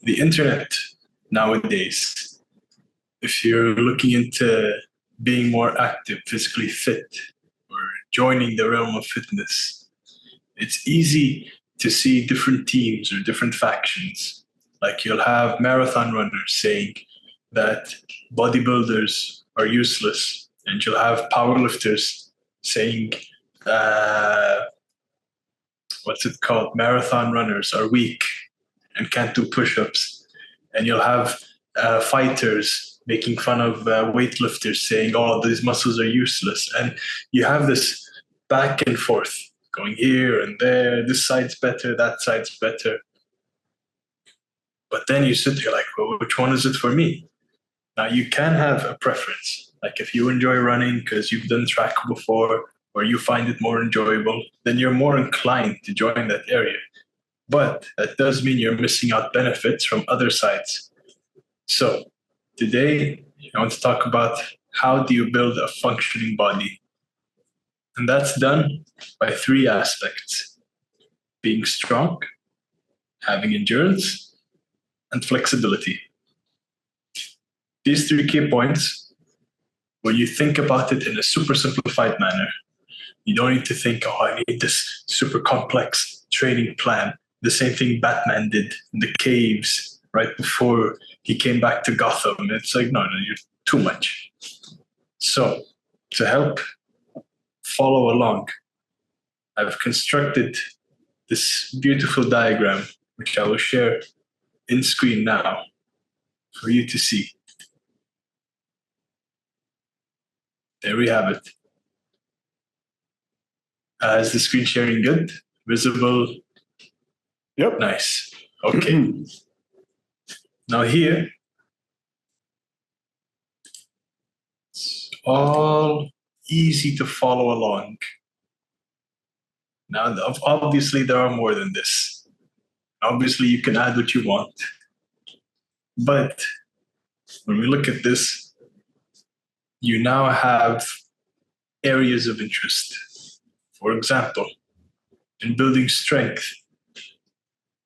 the internet nowadays, if you're looking into being more active, physically fit, or joining the realm of fitness, it's easy to see different teams or different factions. Like you'll have marathon runners saying that bodybuilders are useless, and you'll have powerlifters saying, uh, what's it called? Marathon runners are weak and can't do push-ups, and you'll have fighters making fun of weightlifters saying, "Oh, these muscles are useless," and you have this back and forth going here and there. This side's better, that side's better. But then you sit there like, well, which one is it for me? Now you can have a preference. Like if you enjoy running because you've done track before or you find it more enjoyable, then you're more inclined to join that area. But that does mean you're missing out benefits from other sides. So today I want to talk about how do you build a functioning body? And that's done by three aspects: being strong, having endurance, and flexibility. These three key points, when you think about it in a super simplified manner, you don't need to think, oh, I need this super complex training plan. The same thing Batman did in the caves right before he came back to Gotham. It's like, no, you're too much. So to help follow along, I've constructed this beautiful diagram, which I will share in screen now for you to see. There we have it. Is the screen sharing good? Visible? Yep. Nice. Okay. Now here, it's all easy to follow along. Now, obviously, there are more than this. Obviously, you can add what you want. But when we look at this, you now have areas of interest. For example, in building strength,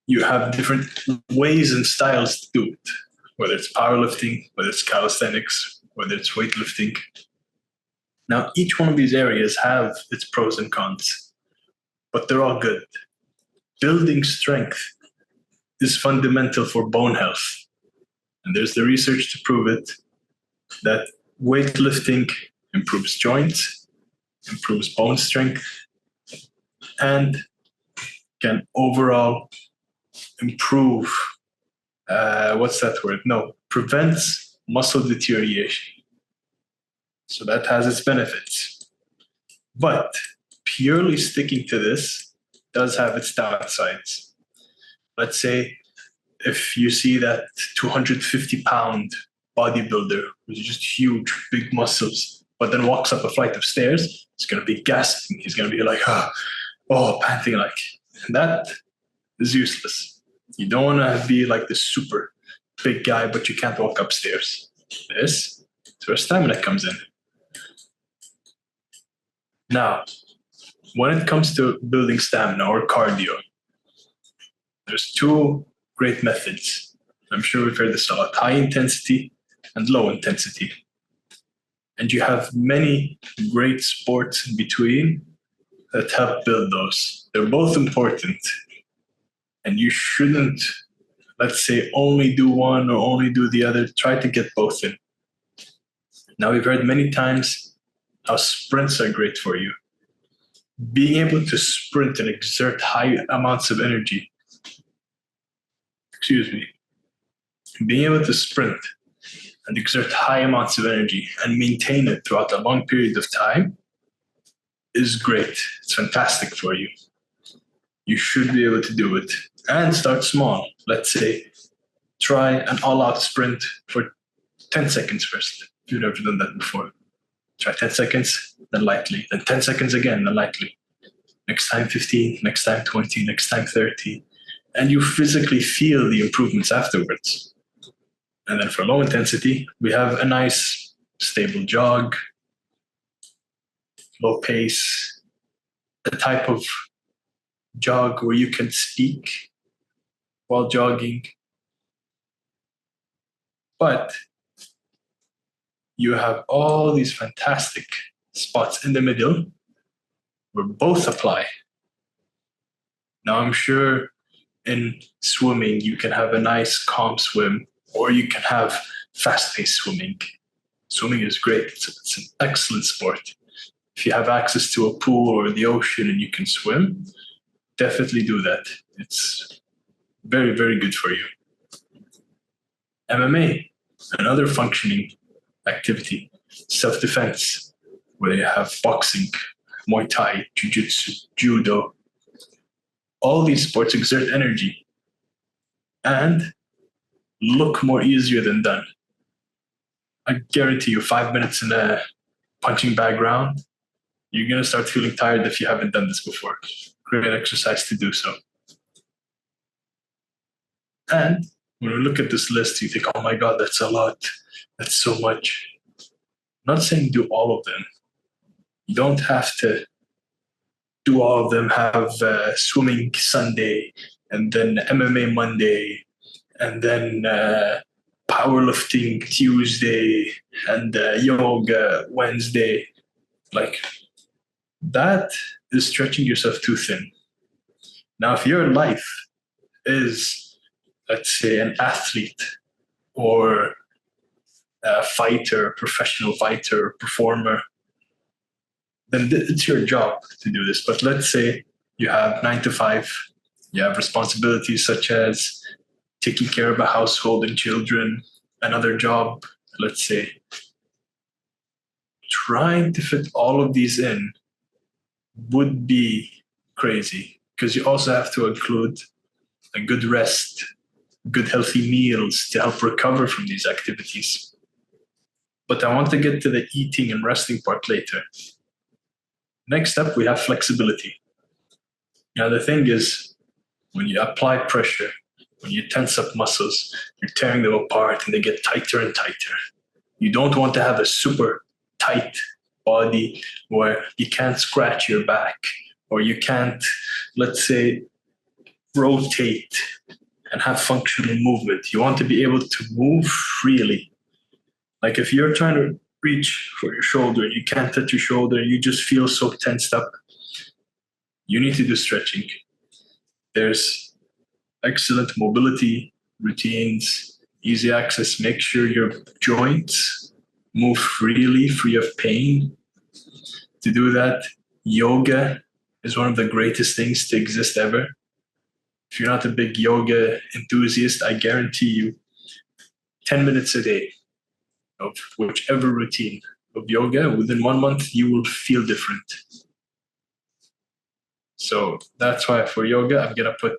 you have different ways and styles to do it, whether it's powerlifting, whether it's calisthenics, whether it's weightlifting. Now, each one of these areas have its pros and cons, but they're all good. Building strength is fundamental for bone health. And there's the research to prove it, that weightlifting improves joints, improves bone strength, and can overall improve, prevents muscle deterioration. So that has its benefits. But purely sticking to this does have its downsides. Let's say if you see that 250-pound bodybuilder who's just huge, big muscles, but then walks up a flight of stairs, he's going to be gasping. He's going to be like, panting like. And that is useless. You don't want to be like this super big guy, but you can't walk upstairs. This is where stamina comes in. Now, when it comes to building stamina or cardio, there's two great methods. I'm sure we've heard this a lot: high intensity and low intensity. And you have many great sports in between that help build those. They're both important. And you shouldn't, let's say, only do one or only do the other. Try to get both in. Now, we've heard many times how sprints are great for you. Being able to sprint and exert high amounts of energy, being able to sprint and exert high amounts of energy and maintain it throughout a long period of time is great. It's fantastic for you. You should be able to do it. And start small. Let's say, try an all-out sprint for 10 seconds first, if you've never done that before. Try 10 seconds, then lightly. Then 10 seconds again, then lightly. Next time 15, next time 20, next time 30. And you physically feel the improvements afterwards. And then for low intensity, we have a nice stable jog, low pace, a type of jog where you can speak while jogging, But you have all these fantastic spots in the middle where both apply. Now, I'm sure in swimming, you can have a nice, calm swim, or you can have fast paced swimming. Swimming is great, it's an excellent sport. If you have access to a pool or the ocean and you can swim, definitely do that. It's very, very good for you. MMA, another functioning activity, self defense, where you have boxing, Muay Thai, Jiu Jitsu, Judo. All these sports exert energy and look more easier than done. I guarantee you, 5 minutes in a punching bag round, you're going to start feeling tired if you haven't done this before. Great exercise to do so. And when we look at this list, you think, oh my God, that's a lot. That's so much. I'm not saying do all of them. You don't have to do all of them, have swimming Sunday, and then MMA Monday, and then powerlifting Tuesday, and yoga Wednesday. Like, that is stretching yourself too thin. Now, if your life is, let's say, an athlete or a fighter, professional fighter, performer, then it's your job to do this. But let's say you have 9 to 5, you have responsibilities such as taking care of a household and children, another job, let's say. Trying to fit all of these in would be crazy because you also have to include a good rest, good healthy meals to help recover from these activities. But I want to get to the eating and resting part later. Next up, we have flexibility. Now, the thing is, when you apply pressure, when you tense up muscles, you're tearing them apart and they get tighter and tighter. You don't want to have a super tight body where you can't scratch your back or you can't, let's say, rotate and have functional movement. You want to be able to move freely. Like if you're trying to reach for your shoulder and you can't touch your shoulder, you just feel so tensed up, you need to do stretching. There's excellent mobility routines, easy access. Make sure your joints move freely, free of pain. To do that, yoga is one of the greatest things to exist ever. If you're not a big yoga enthusiast, I guarantee you 10 minutes a day of whichever routine of yoga, within 1 month, you will feel different. So that's why for yoga, I'm going to put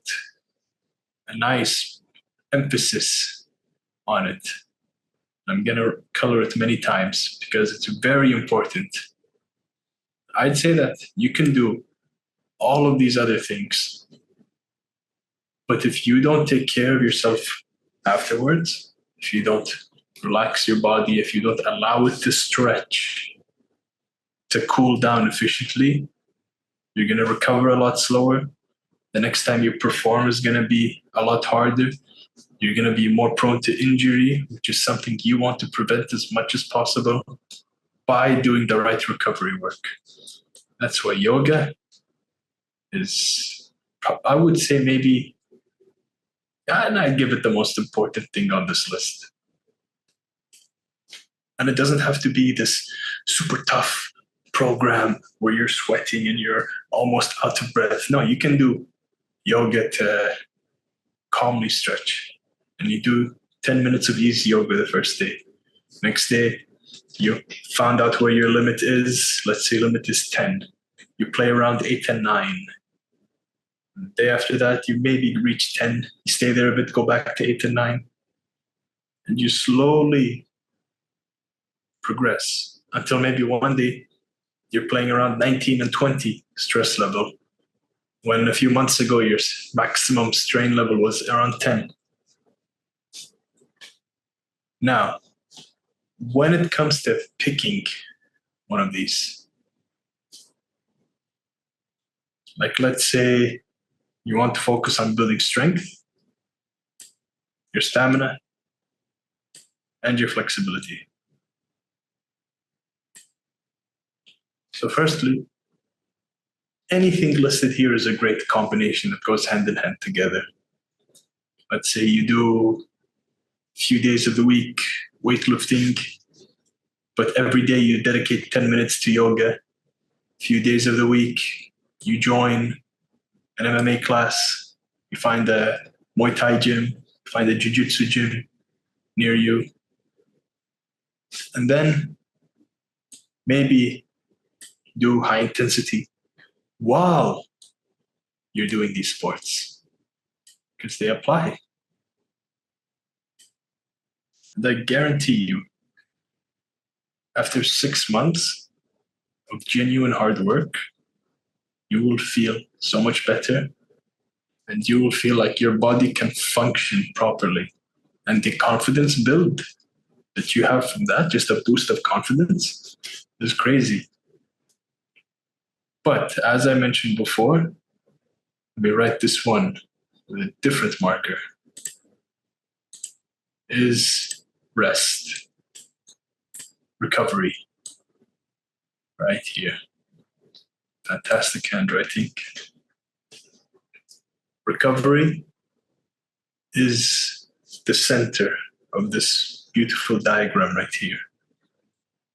a nice emphasis on it. I'm going to color it many times because it's very important. I'd say that you can do all of these other things, but if you don't take care of yourself afterwards, if you don't relax your body, if you don't allow it to stretch, to cool down efficiently, you're going to recover a lot slower. The next time you perform is going to be a lot harder. You're going to be more prone to injury, which is something you want to prevent as much as possible by doing the right recovery work. That's why yoga is, I would say maybe, and I give it the most important thing on this list. And it doesn't have to be this super tough program where you're sweating and you're almost out of breath. No, you can do yoga to calmly stretch. And you do 10 minutes of easy yoga the first day. Next day, you found out where your limit is. Let's say limit is 10. You play around 8 and 9. The day after that, you maybe reach 10. You stay there a bit, go back to 8 and 9. And you slowly progress until maybe one day you're playing around 19 and 20 stress level, when a few months ago your maximum strain level was around 10. Now, when it comes to picking one of these, like let's say you want to focus on building strength, your stamina, and your flexibility. So firstly, anything listed here is a great combination that goes hand in hand together. Let's say you do a few days of the week weightlifting, but every day you dedicate 10 minutes to yoga. A few days of the week, you join an MMA class, you find a Muay Thai gym, you find a Jiu-Jitsu gym near you. And then maybe do high intensity while you're doing these sports, because they apply. And I guarantee you, after 6 months of genuine hard work, you will feel so much better, and you will feel like your body can function properly. And the confidence build that you have from that, just a boost of confidence, is crazy. But as I mentioned before, let me write this one with a different marker, is rest, recovery, right here. Fantastic handwriting. Recovery is the center of this beautiful diagram right here.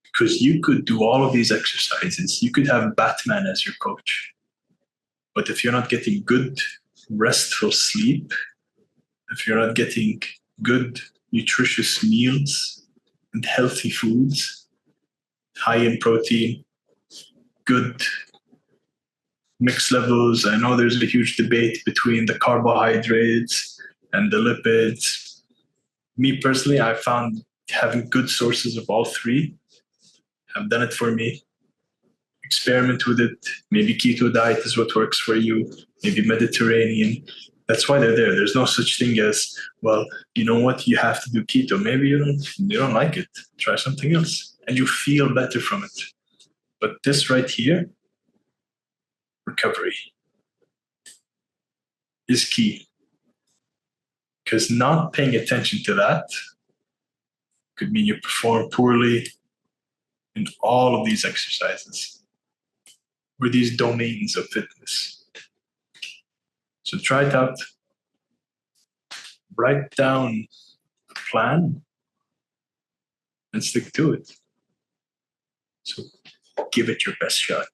Because you could do all of these exercises. You could have Batman as your coach. But if you're not getting good, restful sleep, if you're not getting good, nutritious meals and healthy foods, high in protein, good mix levels. I know there's a huge debate between the carbohydrates and the lipids. Me personally, I found having good sources of all three have done it for me. Experiment with it. Maybe keto diet is what works for you. Maybe Mediterranean. That's why they're there. There's no such thing as, well, you know what, you have to do keto. Maybe you don't like it. Try something else. And you feel better from it. But this right here, recovery, is key. Because not paying attention to that could mean you perform poorly in all of these exercises or these domains of fitness. So try it out. Write down a plan and stick to it. So give it your best shot.